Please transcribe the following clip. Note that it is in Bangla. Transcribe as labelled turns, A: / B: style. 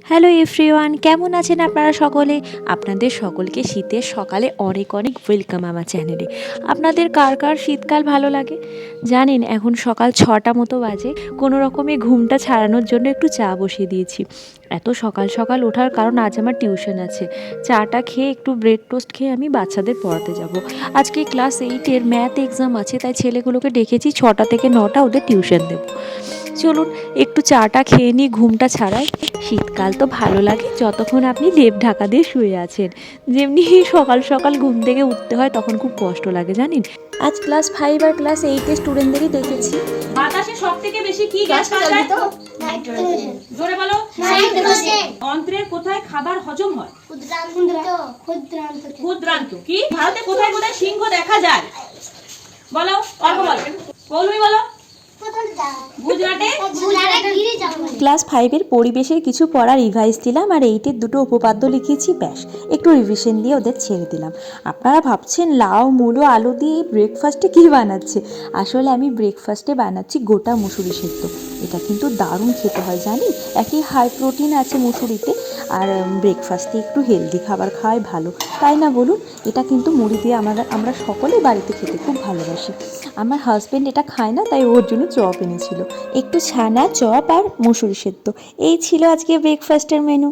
A: হ্যালো এভরিওয়ান, কেমন আছেন আপনারা সকলে? আপনাদের সকলকে শীতের সকালে অনেক অনেক ওয়েলকাম আমার চ্যানেলে। আপনাদের কার কার শীতকাল ভালো লাগে? জানেন এখন সকাল 6টা মতো বাজে। কোনো রকমে ঘুমটা ছাড়ানোর জন্য একটু চা বসিয়ে দিয়েছি। এত সকাল সকাল ওঠার কারণ আজ আমার টিউশন আছে। চাটা খেয়ে একটু ব্রেড টোস্ট খেয়ে আমি বাচ্চাদের পড়াতে যাব। আজকে ক্লাস 8-এর ম্যাথ এক্সাম আছে, তাই ছেলেগুলোকে ডেকেছি 6টা থেকে 9টা ওদের টিউশন দেবো। চলুন একটু চাটা খেয়ে নিয়ে ঘুমটা ছাড়াই। শীতকাল তো ভালো লাগে যতক্ষণ আপনি লেপ ঢাকা দিয়ে শুয়ে আছেন। যেমনি সকাল সকাল ঘুম থেকে উঠতে হয় তখন খুব কষ্ট লাগে জানেন। আজ ক্লাস 5 আর ক্লাস 8-এর স্টুডেন্টদেরই দেখেছি।
B: বাতাসে সবথেকে বেশি কি গ্যাস পাওয়া যায়?
C: নাইট্রোজেন।
B: জোরে বলো।
C: নাইট্রোজেন।
B: অন্ত্রের কোথায় খাবার হজম হয়?
C: ক্ষুদ্রান্ত।
B: ক্ষুদ্রান্ত। কি ভারতে কোথায় কোথায় সিংহ দেখা যায়? বলো, অল্প বলো। পৌলমি বলো। গুজরাটে।
A: ক্লাস 5-এর পরিবেশের কিছু পড়া রিভাইজ দিলাম আর 8-এর দুটো উপপাদ্য লিখিয়েছি, ব্যাস একটু রিভিশন দিয়ে ওদের ছেড়ে দিলাম। আপনারা ভাবছেন লাউ মূলো আলু দিয়ে ব্রেকফাস্টে কী বানাচ্ছে? আসলে আমি ব্রেকফাস্টে বানাচ্ছি গোটা মুসুরি সেদ্ধ। এটা কিন্তু দারুণ খেতে হয় জানি। একই হাই প্রোটিন আছে মুসুরিতে, আর ব্রেকফাস্টে একটু হেলদি খাবার খাওয়াই ভালো, তাই না বলুন? এটা কিন্তু মুড়ি দিয়ে আমরা সকলেই বাড়িতে খেতে খুব ভালোবাসি। আমার হাজব্যান্ড এটা খায় না, তাই ওর জন্য চপ এনেছিল, একটু ছানা চপ আর মুসুরি সেদ্ধ। এই ছিল আজকে ব্রেকফাস্টের মেনু।